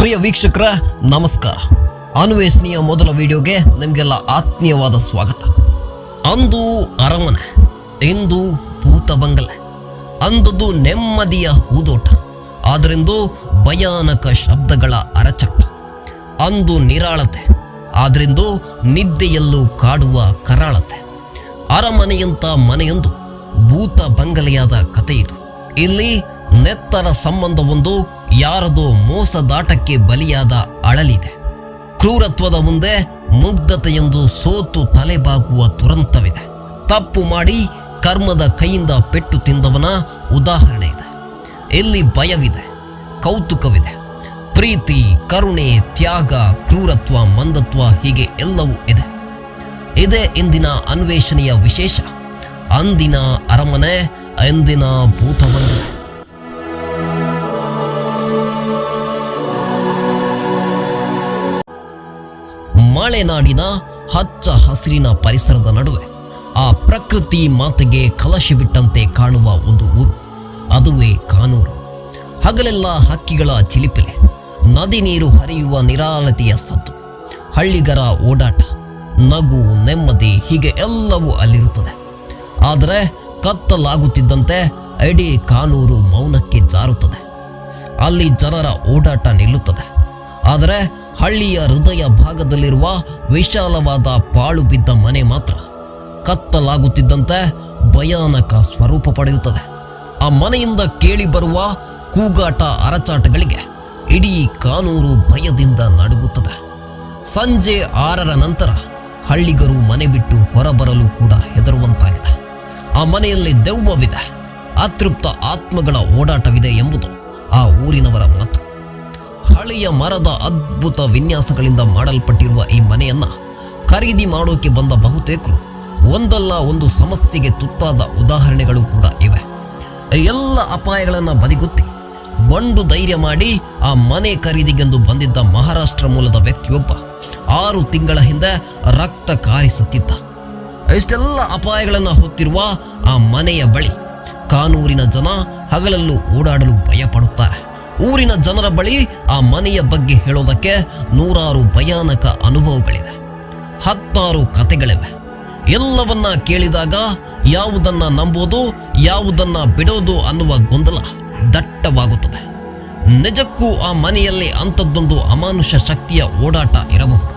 ಪ್ರಿಯ ವೀಕ್ಷಕರ ನಮಸ್ಕಾರ. ಅನ್ವೇಷಣೆಯ ಮೊದಲ ವಿಡಿಯೋಗೆ ನಿಮಗೆಲ್ಲ ಆತ್ಮೀಯವಾದ ಸ್ವಾಗತ. ಅಂದು ಅರಮನೆ, ಇಂದು ಭೂತ ಬಂಗಲೆ. ಅಂದದ್ದು ನೆಮ್ಮದಿಯ ಹೂದೋಟ, ಆದ್ರಿಂದು ಭಯಾನಕ ಶಬ್ದಗಳ ಅರಚಟ. ಅಂದು ನಿರಾಳತೆ, ಆದ್ರಿಂದು ನಿದ್ದೆಯಲ್ಲೂ ಕಾಡುವ ಕರಾಳತೆ. ಅರಮನೆಯಂತ ಮನೆಯೊಂದು ಭೂತ ಬಂಗಲೆಯಾದ ಕಥೆಯಿದು. ಇಲ್ಲಿ ನೆತ್ತರ ಸಂಬಂಧವೊಂದು ಯಾರದೋ ಮೋಸದಾಟಕ್ಕೆ ಬಲಿಯಾದ ಅಳಲಿದೆ. ಕ್ರೂರತ್ವದ ಮುಂದೆ ಮುಗ್ಧತೆಯೊಂದು ಸೋತು ತಲೆಬಾಗುವ ದುರಂತವಿದೆ. ತಪ್ಪು ಮಾಡಿ ಕರ್ಮದ ಕೈಯಿಂದ ಪೆಟ್ಟು ತಿಂದವನ ಉದಾಹರಣೆ ಇದೆ. ಇಲ್ಲಿ ಭಯವಿದೆ, ಕೌತುಕವಿದೆ, ಪ್ರೀತಿ, ಕರುಣೆ, ತ್ಯಾಗ, ಕ್ರೂರತ್ವ, ಮಂದತ್ವ, ಹೀಗೆ ಎಲ್ಲವೂ ಇದೆ. ಇದೇ ಇಂದಿನ ಅನ್ವೇಷಣೆಯ ವಿಶೇಷ. ಅಂದಿನ ಅರಮನೆ, ಎಂದಿನ ಭೂತಬಂಗಲೆ. ಮಲೆನಾಡಿನ ಹಚ್ಚ ಹಸಿರಿನ ಪರಿಸರದ ನಡುವೆ ಆ ಪ್ರಕೃತಿ ಮಾತೆಗೆ ಕಲಶವಿಟ್ಟಂತೆ ಕಾಣುವ ಒಂದು ಊರು, ಅದುವೇ ಕಾನೂರು. ಹಗಲೆಲ್ಲ ಹಕ್ಕಿಗಳ ಚಿಲಿಪಿಲೆ, ನದಿ ನೀರು ಹರಿಯುವ ನಿರಾಳತೆಯ ಸದ್ದು, ಹಳ್ಳಿಗರ ಓಡಾಟ, ನಗು, ನೆಮ್ಮದಿ, ಹೀಗೆ ಎಲ್ಲವೂ ಅಲ್ಲಿರುತ್ತದೆ. ಆದರೆ ಕತ್ತಲಾಗುತ್ತಿದ್ದಂತೆ ಇಡೀ ಕಾನೂರು ಮೌನಕ್ಕೆ ಜಾರುತ್ತದೆ. ಅಲ್ಲಿ ಜನರ ಓಡಾಟ ನಿಲ್ಲುತ್ತದೆ. ಆದರೆ ಹಳ್ಳಿಯ ಹೃದಯ ಭಾಗದಲ್ಲಿರುವ ವಿಶಾಲವಾದ ಪಾಳು ಬಿದ್ದ ಮನೆ ಮಾತ್ರ ಕತ್ತಲಾಗುತ್ತಿದ್ದಂತೆ ಭಯಾನಕ ಸ್ವರೂಪ ಪಡೆಯುತ್ತದೆ. ಆ ಮನೆಯಿಂದ ಕೇಳಿ ಬರುವ ಕೂಗಾಟ, ಅರಚಾಟಗಳಿಗೆ ಇಡೀ ಕಾನೂರು ಭಯದಿಂದ ನಡುಗುತ್ತದೆ. ಸಂಜೆ 6ರ ನಂತರ ಹಳ್ಳಿಗರು ಮನೆ ಬಿಟ್ಟು ಹೊರಬರಲು ಕೂಡ ಹೆದರುವಂತಾಗಿದೆ. ಆ ಮನೆಯಲ್ಲಿ ದೆವ್ವವಿದೆ, ಅತೃಪ್ತ ಆತ್ಮಗಳ ಓಡಾಟವಿದೆ ಎಂಬುದು ಆ ಊರಿನವರ ಮಾತು. ಹಳೆಯ ಮರದ ಅದ್ಭುತ ವಿನ್ಯಾಸಗಳಿಂದ ಮಾಡಲ್ಪಟ್ಟಿರುವ ಈ ಮನೆಯನ್ನ ಖರೀದಿ ಮಾಡೋಕೆ ಬಂದ ಬಹುತೇಕರು ಒಂದಲ್ಲ ಒಂದು ಸಮಸ್ಯೆಗೆ ತುತ್ತಾದ ಉದಾಹರಣೆಗಳು ಕೂಡ ಇವೆ. ಎಲ್ಲ ಅಪಾಯಗಳನ್ನು ಬದಿಗುತ್ತಿ ಬಂಡು ಧೈರ್ಯ ಮಾಡಿ ಆ ಮನೆ ಖರೀದಿಗೆಂದು ಬಂದಿದ್ದ ಮಹಾರಾಷ್ಟ್ರ ಮೂಲದ ವ್ಯಕ್ತಿಯೊಬ್ಬ 6 ತಿಂಗಳ ಹಿಂದೆ ರಕ್ತ ಕಾರಿಸುತ್ತಿದ್ದ. ಇಷ್ಟೆಲ್ಲ ಅಪಾಯಗಳನ್ನು ಹೊತ್ತಿರುವ ಆ ಮನೆಯ ಬಳಿ ಕಾನೂರಿನ ಜನ ಹಗಲಲ್ಲೂ ಓಡಾಡಲು ಭಯಪಡುತ್ತಾರೆ. ಊರಿನ ಜನರ ಬಳಿ ಆ ಮನೆಯ ಬಗ್ಗೆ ಹೇಳೋದಕ್ಕೆ 100 ಭಯಾನಕ ಅನುಭವಗಳಿವೆ, 10 ಕಥೆಗಳಿವೆ. ಎಲ್ಲವನ್ನ ಕೇಳಿದಾಗ ಯಾವುದನ್ನ ನಂಬೋದು, ಯಾವುದನ್ನ ಬಿಡೋದು ಅನ್ನುವ ಗೊಂದಲ ದಟ್ಟವಾಗುತ್ತದೆ. ನಿಜಕ್ಕೂ ಆ ಮನೆಯಲ್ಲಿ ಅಂಥದ್ದೊಂದು ಅಮಾನುಷ ಶಕ್ತಿಯ ಓಡಾಟ ಇರಬಹುದು.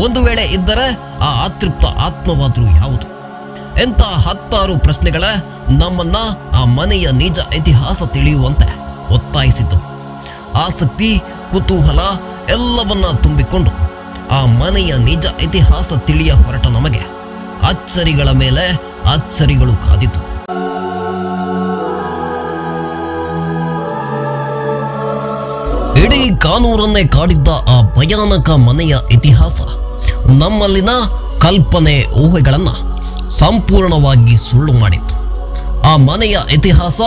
ಒಂದು ವೇಳೆ ಇದ್ದರೆ ಆ ಅತೃಪ್ತ ಆತ್ಮವಾದರೂ ಯಾವುದು? ಎಂಥ 10 ಪ್ರಶ್ನೆಗಳ ನಮ್ಮನ್ನ ಆ ಮನೆಯ ನಿಜ ಇತಿಹಾಸ ತಿಳಿಯುವಂತೆ ಒತ್ತಾಯಿಸಿದ್ದವು. ಆಸಕ್ತಿ, ಕುತೂಹಲ ಎಲ್ಲವನ್ನ ತುಂಬಿಕೊಂಡು ಆ ಮನೆಯ ನಿಜ ಇತಿಹಾಸ ತಿಳಿಯ ಹೊರಟ ನಮಗೆ ಅಚ್ಚರಿಗಳ ಮೇಲೆ ಅಚ್ಚರಿಗಳು ಕಾದಿತು. ಇಡೀ ಕಾನೂರನ್ನೇ ಕಾಡಿದ್ದ ಆ ಭಯಾನಕ ಮನೆಯ ಇತಿಹಾಸ ನಮ್ಮಲ್ಲಿನ ಕಲ್ಪನೆ, ಊಹೆಗಳನ್ನ ಸಂಪೂರ್ಣವಾಗಿ ಸುಳ್ಳು ಮಾಡಿತ್ತು. ಆ ಮನೆಯ ಇತಿಹಾಸ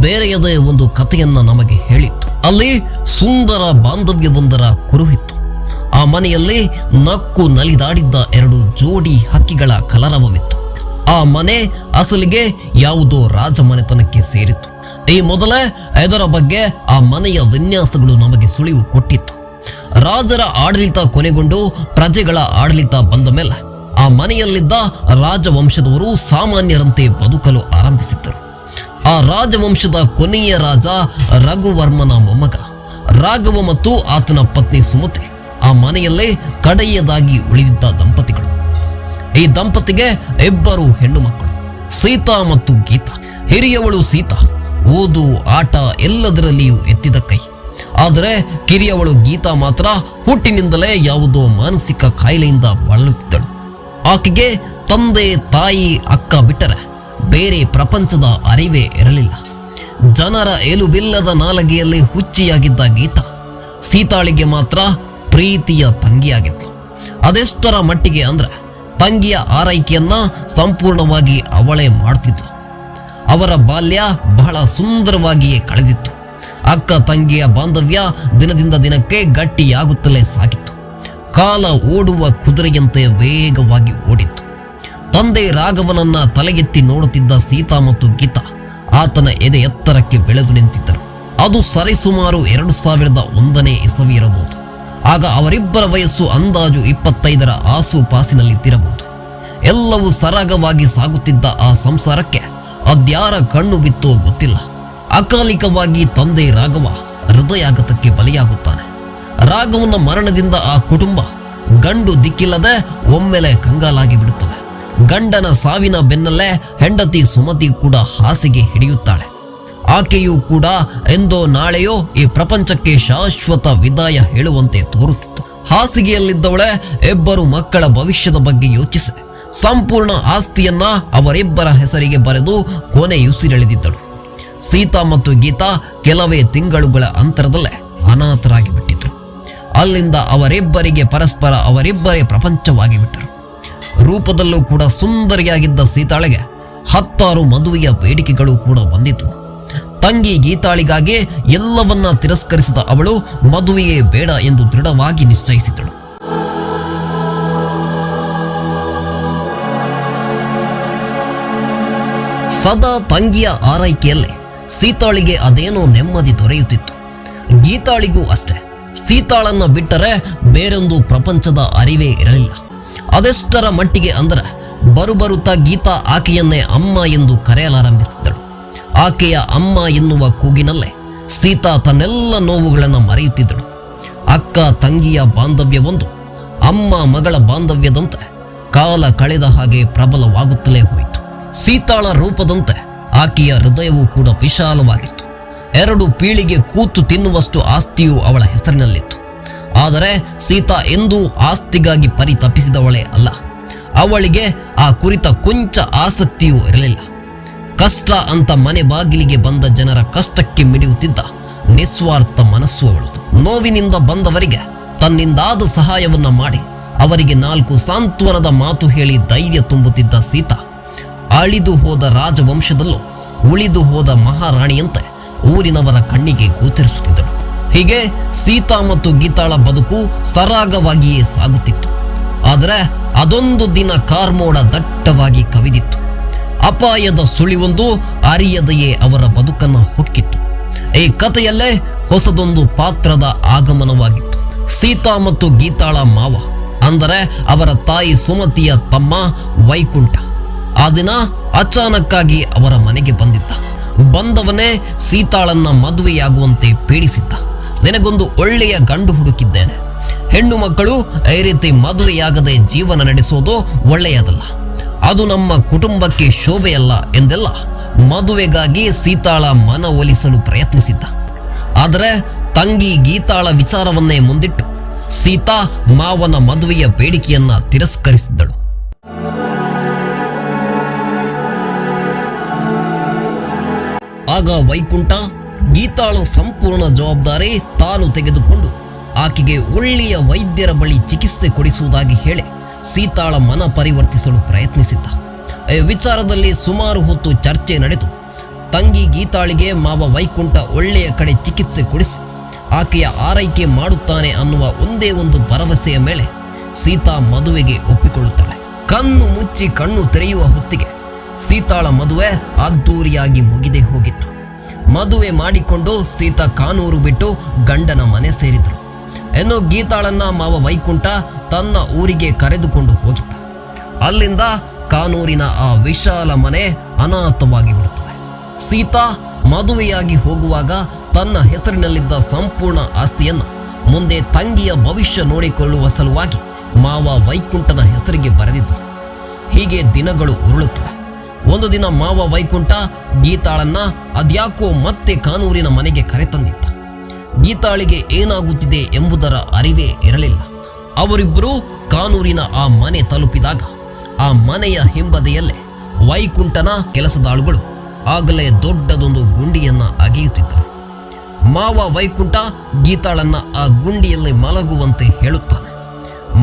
ಬೇರೆಯದೇ ಒಂದು ಕಥೆಯನ್ನ ನಮಗೆ ಹೇಳಿತ್ತು. ಅಲ್ಲಿ ಸುಂದರ ಬಾಂಧವ್ಯವೊಂದರ ಕುರುಹಿತ್ತು. ಆ ಮನೆಯಲ್ಲಿ ನಕ್ಕು ನಲಿದಾಡಿದ್ದ 2 ಜೋಡಿ ಹಕ್ಕಿಗಳ ಕಲರವವಿತ್ತು. ಆ ಮನೆ ಅಸಲಿಗೆ ಯಾವುದೋ ರಾಜಮನೆತನಕ್ಕೆ ಸೇರಿತ್ತು. ಈ ಮೊದಲೇ ಇದರ ಬಗ್ಗೆ ಆ ಮನೆಯ ವಿನ್ಯಾಸಗಳು ನಮಗೆ ಸುಳಿವು ಕೊಟ್ಟಿತ್ತು. ರಾಜರ ಆಡಳಿತ ಕೊನೆಗೊಂಡು ಪ್ರಜೆಗಳ ಆಡಳಿತ ಬಂದ ಮೇಲೆ ಆ ಮನೆಯಲ್ಲಿದ್ದ ರಾಜವಂಶದವರು ಸಾಮಾನ್ಯರಂತೆ ಬದುಕಲು ಆರಂಭಿಸಿದ್ದರು. ಆ ರಾಜವಂಶದ ಕೊನೆಯ ರಾಜ ರಘುವರ್ಮನ ಮೊಮ್ಮಗ ರಾಘವ ಮತ್ತು ಆತನ ಪತ್ನಿ ಸುಮತಿ ಆ ಮನೆಯಲ್ಲೇ ಕಡೆಯದಾಗಿ ಉಳಿದಿದ್ದ ದಂಪತಿಗಳು. ಈ ದಂಪತಿಗೆ 2 ಹೆಣ್ಣು ಮಕ್ಕಳು, ಸೀತಾ ಮತ್ತು ಗೀತಾ. ಹಿರಿಯವಳು ಸೀತಾ ಓದು, ಆಟ ಎಲ್ಲದರಲ್ಲಿಯೂ ಎತ್ತಿದ ಕೈ. ಆದರೆ ಕಿರಿಯವಳು ಗೀತಾ ಮಾತ್ರ ಹುಟ್ಟಿನಿಂದಲೇ ಯಾವುದೋ ಮಾನಸಿಕ ಕಾಯಿಲೆಯಿಂದ ಬಳಲುತ್ತಿದ್ದಳು. ಆಕೆಗೆ ತಂದೆ, ತಾಯಿ, ಅಕ್ಕ ಬಿಟ್ಟರೆ ಬೇರೆ ಪ್ರಪಂಚದ ಅರಿವೇ ಇರಲಿಲ್ಲ. ಜನರ ಎಲುಬಿಲ್ಲದ ನಾಲಗೆಯಲ್ಲಿ ಹುಚ್ಚಿಯಾಗಿದ್ದ ಗೀತಾ ಸೀತಾಳಿಗೆ ಮಾತ್ರ ಪ್ರೀತಿಯ ತಂಗಿಯಾಗಿದ್ಲು. ಅದೆಷ್ಟರ ಮಟ್ಟಿಗೆ ಅಂದ್ರೆ ತಂಗಿಯ ಆರೈಕೆಯನ್ನ ಸಂಪೂರ್ಣವಾಗಿ ಅವಳೇ ಮಾಡ್ತಿದ್ಲು. ಅವರ ಬಾಲ್ಯ ಬಹಳ ಸುಂದರವಾಗಿಯೇ ಕಳೆದಿತ್ತು. ಅಕ್ಕ ತಂಗಿಯ ಬಾಂಧವ್ಯ ದಿನದಿಂದ ದಿನಕ್ಕೆ ಗಟ್ಟಿಯಾಗುತ್ತಲೇ ಸಾಗಿತ್ತು. ಕಾಲ ಓಡುವ ಕುದುರೆಯಂತೆ ವೇಗವಾಗಿ ಓಡಿತ್ತು. ತಂದೆ ರಾಘವನನ್ನ ತಲೆಗೆತ್ತಿ ನೋಡುತ್ತಿದ್ದ ಸೀತಾ ಮತ್ತು ಗೀತಾ ಆತನ ಎದೆ ಎತ್ತರಕ್ಕೆ ಬೆಳೆದು ನಿಂತಿದ್ದರು. ಅದು ಸರಿಸುಮಾರು 2001ನೇ ಇಸವಿ ಇರಬಹುದು. ಆಗ ಅವರಿಬ್ಬರ ವಯಸ್ಸು ಅಂದಾಜು 25ರ ಆಸುಪಾಸಿನಲ್ಲಿದ್ದಿರಬಹುದು. ಎಲ್ಲವೂ ಸರಾಗವಾಗಿ ಸಾಗುತ್ತಿದ್ದ ಆ ಸಂಸಾರಕ್ಕೆ ಅದ್ಯಾರ ಕಣ್ಣು ಬಿತ್ತೋ ಗೊತ್ತಿಲ್ಲ. ಅಕಾಲಿಕವಾಗಿ ತಂದೆ ರಾಘವ ಹೃದಯಾಘಾತಕ್ಕೆ ಬಲಿಯಾಗುತ್ತಾನೆ. ರಾಘವನ ಮರಣದಿಂದ ಆ ಕುಟುಂಬ ಗಂಡು ದಿಕ್ಕಿಲ್ಲದೆ ಒಮ್ಮೆಲೆ ಕಂಗಾಲಾಗಿ ಬಿಡುತ್ತದೆ. ಗಂಡನ ಸಾವಿನ ಬೆನ್ನಲ್ಲೇ ಹೆಂಡತಿ ಸುಮತಿ ಕೂಡ ಹಾಸಿಗೆ ಹಿಡಿಯುತ್ತಾಳೆ. ಆಕೆಯೂ ಕೂಡ ಎಂದೋ ನಾಳೆಯೋ ಈ ಪ್ರಪಂಚಕ್ಕೆ ಶಾಶ್ವತ ವಿದಾಯ ಹೇಳುವಂತೆ ತೋರುತ್ತಿತ್ತು. ಹಾಸಿಗೆಯಲ್ಲಿದ್ದವಳೆ ಇಬ್ಬರು ಮಕ್ಕಳ ಭವಿಷ್ಯದ ಬಗ್ಗೆ ಯೋಚಿಸಿ ಸಂಪೂರ್ಣ ಆಸ್ತಿಯನ್ನ ಅವರಿಬ್ಬರ ಹೆಸರಿಗೆ ಬರೆದು ಕೊನೆಯುಸಿರೆಳೆದಿದ್ದಳು. ಸೀತಾ ಮತ್ತು ಗೀತಾ ಕೆಲವೇ ತಿಂಗಳುಗಳ ಅಂತರದಲ್ಲೇ ಅನಾಥರಾಗಿ ಬಿಟ್ಟಿದ್ರು. ಅಲ್ಲಿಂದ ಅವರಿಬ್ಬರಿಗೆ ಪರಸ್ಪರ ಅವರಿಬ್ಬರೇ ಪ್ರಪಂಚವಾಗಿ ಬಿಟ್ಟರು. ರೂಪದಲ್ಲೂ ಕೂಡ ಸುಂದರಿಯಾಗಿದ್ದ ಸೀತಾಳಿಗೆ 10 ಮದುವೆಯ ಬೇಡಿಕೆಗಳು ಕೂಡ ಬಂದಿತು. ತಂಗಿ ಗೀತಾಳಿಗಾಗಿ ಎಲ್ಲವನ್ನ ತಿರಸ್ಕರಿಸಿದ ಅವಳು ಮದುವೆಯೇ ಬೇಡ ಎಂದು ದೃಢವಾಗಿ ನಿಶ್ಚಯಿಸಿದಳು. ಸದಾ ತಂಗಿಯ ಆರೈಕೆಯಲ್ಲಿ ಸೀತಾಳಿಗೆ ಅದೇನೋ ನೆಮ್ಮದಿ ದೊರೆಯುತ್ತಿತ್ತು. ಗೀತಾಳಿಗೂ ಅಷ್ಟೇ. ಸೀತಾಳನ್ನ ಬಿಟ್ಟರೆ ಬೇರೊಂದು ಪ್ರಪಂಚದ ಅರಿವೇ ಇರಲಿಲ್ಲ. ಅದೆಷ್ಟರ ಮಟ್ಟಿಗೆ ಅಂದರೆ ಬರುತ್ತಾ ಗೀತಾ ಆಕೆಯನ್ನೇ ಅಮ್ಮ ಎಂದು ಕರೆಯಲಾರಂಭಿಸಿದ್ದಳು. ಆಕೆಯ ಅಮ್ಮ ಎನ್ನುವ ಕೂಗಿನಲ್ಲೇ ಸೀತಾ ತನ್ನೆಲ್ಲ ನೋವುಗಳನ್ನು ಮರೆಯುತ್ತಿದ್ದಳು. ಅಕ್ಕ ತಂಗಿಯ ಬಾಂಧವ್ಯವೊಂದು ಅಮ್ಮ ಮಗಳ ಬಾಂಧವ್ಯದಂತೆ ಕಾಲ ಕಳೆದ ಹಾಗೆ ಪ್ರಬಲವಾಗುತ್ತಲೇ ಹೋಯಿತು. ಸೀತಾಳ ರೂಪದಂತೆ ಆಕೆಯ ಹೃದಯವೂ ಕೂಡ ವಿಶಾಲವಾಗಿತ್ತು. 2 ಪೀಳಿಗೆ ಕೂತು ತಿನ್ನುವಷ್ಟು ಆಸ್ತಿಯು ಅವಳ ಹೆಸರಿನಲ್ಲಿತ್ತು. ಆದರೆ ಸೀತಾ ಎಂದೂ ಆಸ್ತಿಗಾಗಿ ಪರಿತಪಿಸಿದವಳೇ ಅಲ್ಲ. ಅವಳಿಗೆ ಆ ಕುರಿತ ಕೊಂಚ ಆಸಕ್ತಿಯೂ ಇರಲಿಲ್ಲ. ಕಷ್ಟ ಅಂತ ಮನೆ ಬಾಗಿಲಿಗೆ ಬಂದ ಜನರ ಕಷ್ಟಕ್ಕೆ ಮಿಡಿಯುತ್ತಿದ್ದ ನಿಸ್ವಾರ್ಥ ಮನಸ್ಸು ಅವಳದು. ನೋವಿನಿಂದ ಬಂದವರಿಗೆ ತನ್ನಿಂದಾದ ಸಹಾಯವನ್ನ ಮಾಡಿ ಅವರಿಗೆ 4 ಸಾಂತ್ವನದ ಮಾತು ಹೇಳಿ ಧೈರ್ಯ ತುಂಬುತ್ತಿದ್ದ ಸೀತಾ ಅಳಿದು ಹೋದ ರಾಜವಂಶದಲ್ಲೂ ಉಳಿದು ಹೋದ ಮಹಾರಾಣಿಯಂತೆ ಊರಿನವರ ಕಣ್ಣಿಗೆ ಗೋಚರಿಸುತ್ತಿದ್ದಳು. ಹೀಗೆ ಸೀತಾ ಮತ್ತು ಗೀತಾಳ ಬದುಕು ಸರಾಗವಾಗಿಯೇ ಸಾಗುತ್ತಿತ್ತು. ಆದರೆ ಅದೊಂದು ದಿನ ಕಾರ್ಮೋಡ ದಟ್ಟವಾಗಿ ಕವಿದಿತ್ತು. ಅಪಾಯದ ಸುಳಿವೊಂದು ಅರಿಯದೆಯೇ ಅವರ ಬದುಕನ್ನು ಹೊಕ್ಕಿತ್ತು. ಈ ಕಥೆಯಲ್ಲೇ ಹೊಸದೊಂದು ಪಾತ್ರದ ಆಗಮನವಾಗಿತ್ತು. ಸೀತಾ ಮತ್ತು ಗೀತಾಳ ಮಾವ ಅಂದರೆ ಅವರ ತಾಯಿ ಸುಮತಿಯ ತಮ್ಮ ವೈಕುಂಠ ಆ ದಿನ ಅಚಾನಕ್ಕಾಗಿ ಅವರ ಮನೆಗೆ ಬಂದವನೇ ಸೀತಾಳನ್ನ ಮದುವೆಯಾಗುವಂತೆ ಪೀಡಿಸಿದ್ದ. ನಿನಗೊಂದು ಒಳ್ಳೆಯ ಗಂಡು ಹುಡುಕಿದ್ದೇನೆ. ಹೆಣ್ಣು ಮಕ್ಕಳು ಈ ರೀತಿ ಮದುವೆಯಾಗದೆ ಜೀವನ ನಡೆಸೋದು ಒಳ್ಳೆಯದಲ್ಲ, ಅದು ನಮ್ಮ ಕುಟುಂಬಕ್ಕೆ ಶೋಭೆಯಲ್ಲ ಎಂದೆಲ್ಲ ಮದುವೆಗಾಗಿ ಸೀತಾಳ ಮನ ಒಲಿಸಲು ಪ್ರಯತ್ನಿಸಿದ್ದ. ಆದರೆ ತಂಗಿ ಗೀತಾಳ ವಿಚಾರವನ್ನೇ ಮುಂದಿಟ್ಟು ಸೀತಾ ಮಾವನ ಮದುವೆಯ ಬೇಡಿಕೆಯನ್ನ ತಿರಸ್ಕರಿಸಿದ್ದಳು. ಆಗ ವೈಕುಂಠ ಗೀತಾಳ ಸಂಪೂರ್ಣ ಜವಾಬ್ದಾರಿ ತಾನು ತೆಗೆದುಕೊಂಡು ಆಕೆಗೆ ಒಳ್ಳೆಯ ವೈದ್ಯರ ಬಳಿ ಚಿಕಿತ್ಸೆ ಕೊಡಿಸುವುದಾಗಿ ಹೇಳಿ ಸೀತಾಳ ಮನ ಪರಿವರ್ತಿಸಲು ಪ್ರಯತ್ನಿಸಿದ್ದ. ಈ ವಿಚಾರದಲ್ಲಿ ಸುಮಾರು ಹೊತ್ತು ಚರ್ಚೆ ನಡೆದು ತಂಗಿ ಗೀತಾಳಿಗೆ ಮಾವ ವೈಕುಂಠ ಒಳ್ಳೆಯ ಕಡೆ ಚಿಕಿತ್ಸೆ ಕೊಡಿಸಿ ಆಕೆಯ ಆರೈಕೆ ಮಾಡುತ್ತಾನೆ ಅನ್ನುವ ಒಂದೇ ಒಂದು ಭರವಸೆಯ ಮೇಲೆ ಸೀತಾ ಮದುವೆಗೆ ಒಪ್ಪಿಕೊಳ್ಳುತ್ತಾಳೆ. ಕಣ್ಣು ಮುಚ್ಚಿ ಕಣ್ಣು ತೆರೆಯುವ ಹೊತ್ತಿಗೆ ಸೀತಾಳ ಮದುವೆ ಅದ್ದೂರಿಯಾಗಿ ಮುಗಿದೇ ಹೋಗಿತ್ತು. ಮದುವೆ ಮಾಡಿಕೊಂಡು ಸೀತಾ ಕಾನೂರು ಬಿಟ್ಟು ಗಂಡನ ಮನೆ ಸೇರಿದ್ರು. ಇನ್ನು ಗೀತಾಳನ್ನ ಮಾವ ವೈಕುಂಠ ತನ್ನ ಊರಿಗೆ ಕರೆದುಕೊಂಡು ಹೋಗಿದ್ದ. ಅಲ್ಲಿಂದ ಕಾನೂರಿನ ಆ ವಿಶಾಲ ಮನೆ ಅನಾಥವಾಗಿ ಬಿಡುತ್ತದೆ. ಸೀತಾ ಮದುವೆಯಾಗಿ ಹೋಗುವಾಗ ತನ್ನ ಹೆಸರಿನಲ್ಲಿದ್ದ ಸಂಪೂರ್ಣ ಆಸ್ತಿಯನ್ನು ಮುಂದೆ ತಂಗಿಯ ಭವಿಷ್ಯ ನೋಡಿಕೊಳ್ಳುವ ಸಲುವಾಗಿ ಮಾವ ವೈಕುಂಠನ ಹೆಸರಿಗೆ ಬರೆದಿದ್ದರು. ಹೀಗೆ ದಿನಗಳು ಉರುಳುತ್ತವೆ. ಒಂದು ದಿನ ಮಾವ ವೈಕುಂಠ ಗೀತಾಳನ್ನ ಅದ್ಯಾಕೋ ಮತ್ತೆ ಕಾನೂರಿನ ಮನೆಗೆ ಕರೆತಂದಿದ್ದ. ಗೀತಾಳಿಗೆ ಏನಾಗುತ್ತಿದೆ ಎಂಬುದರ ಅರಿವೇ ಇರಲಿಲ್ಲ. ಅವರಿಬ್ಬರು ಕಾನೂರಿನ ಆ ಮನೆ ತಲುಪಿದಾಗ ಆ ಮನೆಯ ಹಿಂಬದಿಯಲ್ಲೇ ವೈಕುಂಠನ ಕೆಲಸದಾಳುಗಳು ಆಗಲೇ ದೊಡ್ಡದೊಂದು ಗುಂಡಿಯನ್ನ ಅಗೆಯುತ್ತಿದ್ದರು. ಮಾವ ವೈಕುಂಠ ಗೀತಾಳನ್ನ ಆ ಗುಂಡಿಯಲ್ಲಿ ಮಲಗುವಂತೆ ಹೇಳುತ್ತಾನೆ.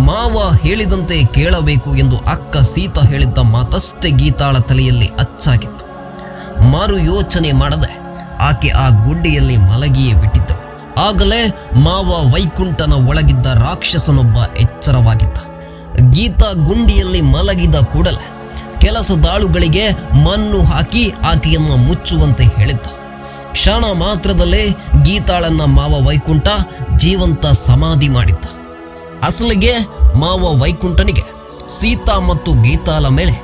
ಮಾವ ಹೇಳಿದಂತೆ ಕೇಳಬೇಕು ಎಂದು ಅಕ್ಕ ಸೀತಾ ಹೇಳಿದ್ದ ಮಾತಷ್ಟೇ ಗೀತಾಳ ತಲೆಯಲ್ಲಿ ಅಚ್ಚಾಗಿತ್ತು. ಮಾರು ಯೋಚನೆ ಮಾಡದೆ ಆಕೆ ಆ ಗುಂಡಿಯಲ್ಲಿ ಮಲಗಿಯೇ ಬಿಟ್ಟಿದ್ದಳು. ಆಗಲೇ ಮಾವ ವೈಕುಂಠನ ಒಳಗಿದ್ದ ರಾಕ್ಷಸನೊಬ್ಬ ಎಚ್ಚರವಾಗಿದ್ದ. ಗೀತಾ ಗುಂಡಿಯಲ್ಲಿ ಮಲಗಿದ ಕೂಡಲೇ ಕೆಲಸದಾಳುಗಳಿಗೆ ಮಣ್ಣು ಹಾಕಿ ಆಕೆಯನ್ನು ಮುಚ್ಚುವಂತೆ ಹೇಳಿದ್ದ. ಕ್ಷಣ ಮಾತ್ರದಲ್ಲೇ ಗೀತಾಳನ್ನ ಮಾವ ವೈಕುಂಠ ಜೀವಂತ ಸಮಾಧಿ ಮಾಡಿದ್ದ. ಅಸಲಿಗೆ ಮಾವ ವೈಕುಂಠನಿಗೆ ಸೀತಾ ಮತ್ತು ಗೀತಾಳ ಮೇಲೆ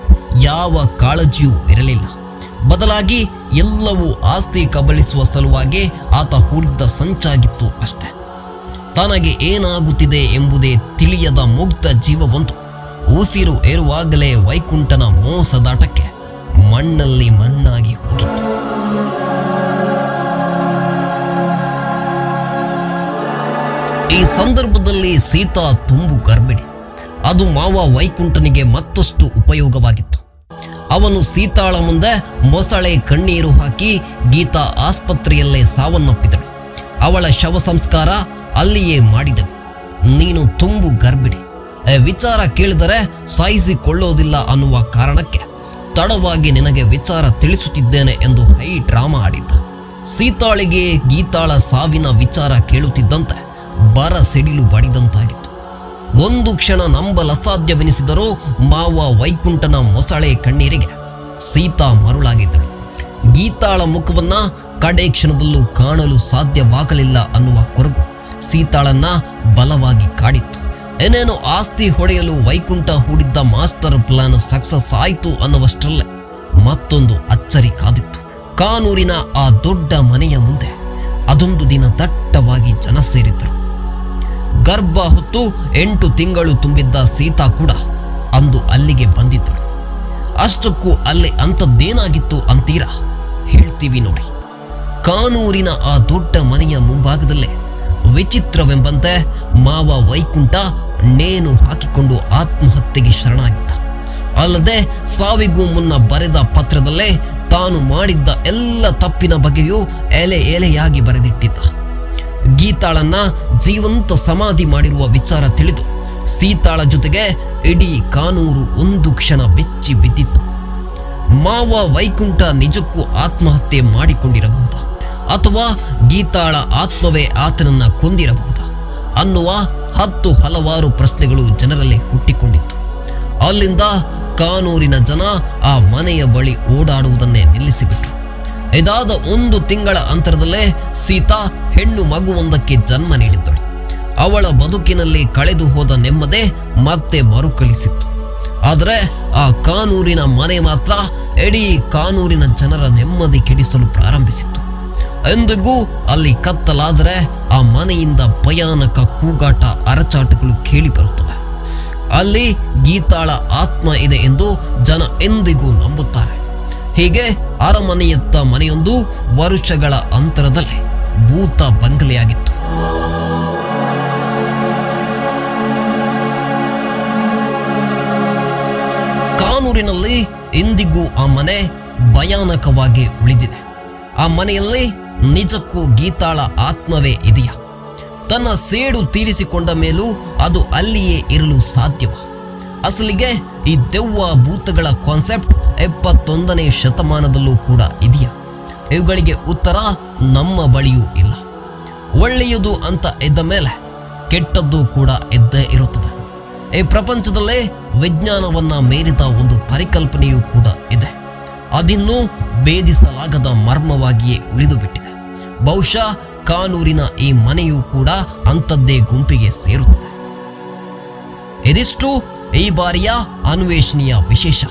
ಯಾವ ಕಾಳಜಿಯೂ ಇರಲಿಲ್ಲ. ಬದಲಾಗಿ ಎಲ್ಲವೂ ಆಸ್ತಿ ಕಬಳಿಸುವ ಸಲುವಾಗಿ ಆತ ಹೂಡಿದ್ದ ಸಂಚಾಗಿತ್ತು ಅಷ್ಟೆ. ತನಗೆ ಏನಾಗುತ್ತಿದೆ ಎಂಬುದೇ ತಿಳಿಯದ ಮುಗ್ಧ ಜೀವವೊಂದು ಉಸಿರು ಏರುವಾಗಲೇ ವೈಕುಂಠನ ಮೋಸದಾಟಕ್ಕೆ ಮಣ್ಣಲ್ಲಿ ಮಣ್ಣಾಗಿ ಹೋಗಿತ್ತು. ಈ ಸಂದರ್ಭದಲ್ಲಿ ಸೀತಾ ತುಂಬು ಗರ್ಭಿಣಿ. ಅದು ಮಾವ ವೈಕುಂಠನಿಗೆ ಮತ್ತಷ್ಟು ಉಪಯೋಗವಾಗಿತ್ತು. ಅವನು ಸೀತಾಳ ಮುಂದೆ ಮೊಸಳೆ ಕಣ್ಣೀರು ಹಾಕಿ ಗೀತಾ ಆಸ್ಪತ್ರೆಯಲ್ಲೇ ಸಾವನ್ನಪ್ಪಿದಳು. ಅವಳ ಶವ ಸಂಸ್ಕಾರ ಅಲ್ಲಿಯೇ ಮಾಡಿದನು. ನೀನು ತುಂಬು ಗರ್ಭಿಣಿ, ವಿಚಾರ ಕೇಳಿದರೆ ಸಾಯಿಸಿಕೊಳ್ಳೋದಿಲ್ಲ ಅನ್ನುವ ಕಾರಣಕ್ಕೆ ತಡವಾಗಿ ನಿನಗೆ ವಿಚಾರ ತಿಳಿಸುತ್ತಿದ್ದೇನೆ ಎಂದು ಹೈ ಡ್ರಾಮಾ ಆಡಿದ್ದ. ಸೀತಾಳಿಗೆ ಗೀತಾಳ ಸಾವಿನ ವಿಚಾರ ಕೇಳುತ್ತಿದ್ದಂತೆ ಬರ ಸಿಡಿಲು ಬಡಿದಂತಾಗಿತ್ತು. ಒಂದು ಕ್ಷಣ ನಂಬಲಸಾಧ್ಯವೆನಿಸಿದರೂ ಮಾವ ವೈಕುಂಠನ ಮೊಸಳೆ ಕಣ್ಣೀರಿಗೆ ಸೀತಾ ಮರುಳಾಗಿದ್ದಳು. ಗೀತಾಳ ಮುಖವನ್ನ ಕಡೆ ಕ್ಷಣದಲ್ಲೂ ಕಾಣಲು ಸಾಧ್ಯವಾಗಲಿಲ್ಲ ಅನ್ನುವ ಕೊರಗು ಸೀತಾಳನ್ನ ಬಲವಾಗಿ ಕಾಡಿತ್ತು. ಏನೇನು ಆಸ್ತಿ ಹೊಡೆಯಲು ವೈಕುಂಠ ಹೂಡಿದ್ದ ಮಾಸ್ಟರ್ ಪ್ಲಾನ್ ಸಕ್ಸಸ್ ಆಯಿತು ಅನ್ನುವಷ್ಟರಲ್ಲೇ ಮತ್ತೊಂದು ಅಚ್ಚರಿ ಕಾದಿತ್ತು. ಕಾನೂರಿನ ಆ ದೊಡ್ಡ ಮನೆಯ ಮುಂದೆ ಅದೊಂದು ದಿನ ದಟ್ಟವಾಗಿ ಜನ ಸೇರಿದ್ದರು. ಗರ್ಭ ಹೊತ್ತು 8 ತಿಂಗಳು ತುಂಬಿದ್ದ ಸೀತಾ ಕೂಡ ಅಂದು ಅಲ್ಲಿಗೆ ಬಂದಿದ್ದಳು. ಅಷ್ಟಕ್ಕೂ ಅಲ್ಲಿ ಅಂಥದ್ದೇನಾಗಿತ್ತು ಅಂತೀರಾ? ಹೇಳ್ತೀವಿ ನೋಡಿ. ಕಾನೂರಿನ ಆ ದೊಡ್ಡ ಮನೆಯ ಮುಂಭಾಗದಲ್ಲೇ ವಿಚಿತ್ರವೆಂಬಂತೆ ಮಾವ ವೈಕುಂಠ ನೇಣು ಹಾಕಿಕೊಂಡು ಆತ್ಮಹತ್ಯೆಗೆ ಶರಣಾಗಿದ್ದ. ಅಲ್ಲದೆ ಸಾವಿಗೂ ಮುನ್ನ ಬರೆದ ಪತ್ರದಲ್ಲೇ ತಾನು ಮಾಡಿದ್ದ ಎಲ್ಲ ತಪ್ಪಿನ ಬಗ್ಗೆಯೂ ಎಲೆ ಎಲೆಯಾಗಿ ಬರೆದಿಟ್ಟಿದ್ದ. ಗೀತಾಳನ್ನ ಜೀವಂತ ಸಮಾಧಿ ಮಾಡಿರುವ ವಿಚಾರ ತಿಳಿದು ಸೀತಾಳ ಜೊತೆಗೆ ಇಡೀ ಕಾನೂರು ಒಂದು ಕ್ಷಣ ಬೆಚ್ಚಿ ಬಿದ್ದಿತ್ತು. ಮಾವ ವೈಕುಂಠ ನಿಜಕ್ಕೂ ಆತ್ಮಹತ್ಯೆ ಮಾಡಿಕೊಂಡಿರಬಹುದಾ ಅಥವಾ ಗೀತಾಳ ಆತ್ಮವೇ ಆತನನ್ನ ಕೊಂದಿರಬಹುದಾ ಅನ್ನುವ ಹಲವಾರು ಪ್ರಶ್ನೆಗಳು ಜನರಲ್ಲಿ ಹುಟ್ಟಿಕೊಂಡಿತ್ತು. ಅಲ್ಲಿಂದ ಕಾನೂರಿನ ಜನ ಆ ಮನೆಯ ಬಳಿ ಓಡಾಡುವುದನ್ನೇ ನಿಲ್ಲಿಸಿಬಿಟ್ರು. ಇದಾದ 1 ತಿಂಗಳ ಅಂತರದಲ್ಲೇ ಸೀತಾ ಹೆಣ್ಣು ಮಗುವೊಂದಕ್ಕೆ ಜನ್ಮ ನೀಡಿದ್ದಳು. ಅವಳ ಬದುಕಿನಲ್ಲಿ ಕಳೆದು ಹೋದ ನೆಮ್ಮದಿ ಮತ್ತೆ ಮರುಕಳಿಸಿತ್ತು. ಆದರೆ ಆ ಕಾನೂರಿನ ಮನೆ ಮಾತ್ರ ಇಡೀ ಕಾನೂರಿನ ಜನರ ನೆಮ್ಮದಿ ಕೆಡಿಸಲು ಪ್ರಾರಂಭಿಸಿತ್ತು. ಎಂದಿಗೂ ಅಲ್ಲಿ ಕತ್ತಲಾದರೆ ಆ ಮನೆಯಿಂದ ಭಯಾನಕ ಕೂಗಾಟ ಅರಚಾಟಗಳು ಕೇಳಿ ಬರುತ್ತವೆ. ಅಲ್ಲಿ ಗೀತಾಳ ಆತ್ಮ ಇದೆ ಎಂದು ಜನ ಎಂದಿಗೂ ನಂಬುತ್ತಾರೆ. ಹೀಗೆ ಅರಮನೆಯತ್ತ ಮನೆಯೊಂದು ವರುಷಗಳ ಅಂತರದಲ್ಲಿ ಭೂತ ಬಂಗಲೆಯಾಗಿತ್ತು. ಕಾನೂರಿನಲ್ಲಿ ಇಂದಿಗೂ ಆ ಮನೆ ಭಯಾನಕವಾಗಿ ಉಳಿದಿದೆ. ಆ ಮನೆಯಲ್ಲಿ ನಿಜಕ್ಕೂ ಗೀತಾಳ ಆತ್ಮವೇ ಇದೆಯಾ? ತನ್ನ ಸೇಡು ತೀರಿಸಿಕೊಂಡ ಮೇಲೂ ಅದು ಅಲ್ಲಿಯೇ ಇರಲು ಸಾಧ್ಯವ? ಅಸಲಿಗೆ ಈ ದೆವ್ವ ಭೂತಗಳ ಕಾನ್ಸೆಪ್ಟ್ 71ನೇ ಶತಮಾನದಲ್ಲೂ ಕೂಡ ಇದೆಯಾ? ಇವುಗಳಿಗೆ ಉತ್ತರ ನಮ್ಮ ಬಳಿಯೂ ಇಲ್ಲ. ಒಳ್ಳೆಯದು ಅಂತ ಇದ್ದ ಮೇಲೆ ಕೆಟ್ಟದ್ದು ಕೂಡ ಇದ್ದೇ ಇರುತ್ತದೆ. ಈ ಪ್ರಪಂಚದಲ್ಲೇ ವಿಜ್ಞಾನವನ್ನ ಮೀರಿದ ಒಂದು ಪರಿಕಲ್ಪನೆಯೂ ಕೂಡ ಇದೆ. ಅದಿನ್ನೂ ಭೇದಿಸಲಾಗದ ಮರ್ಮವಾಗಿಯೇ ಉಳಿದು ಬಿಟ್ಟಿದೆ. ಬಹುಶಃ ಕಾನೂರಿನ ಈ ಮನೆಯೂ ಕೂಡ ಅಂಥದ್ದೇ ಗುಂಪಿಗೆ ಸೇರುತ್ತದೆ. ಇದಿಷ್ಟು ಈ ಬಾರಿಯ ಅನ್ವೇಷಣೆಯ ವಿಶೇಷ.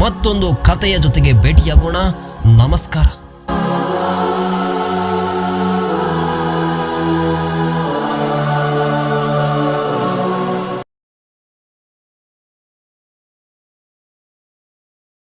ಮತ್ತೊಂದು ಕಥೆಯ ಜೊತೆಗೆ ಭೇಟಿಯಾಗೋಣ. ನಮಸ್ಕಾರ.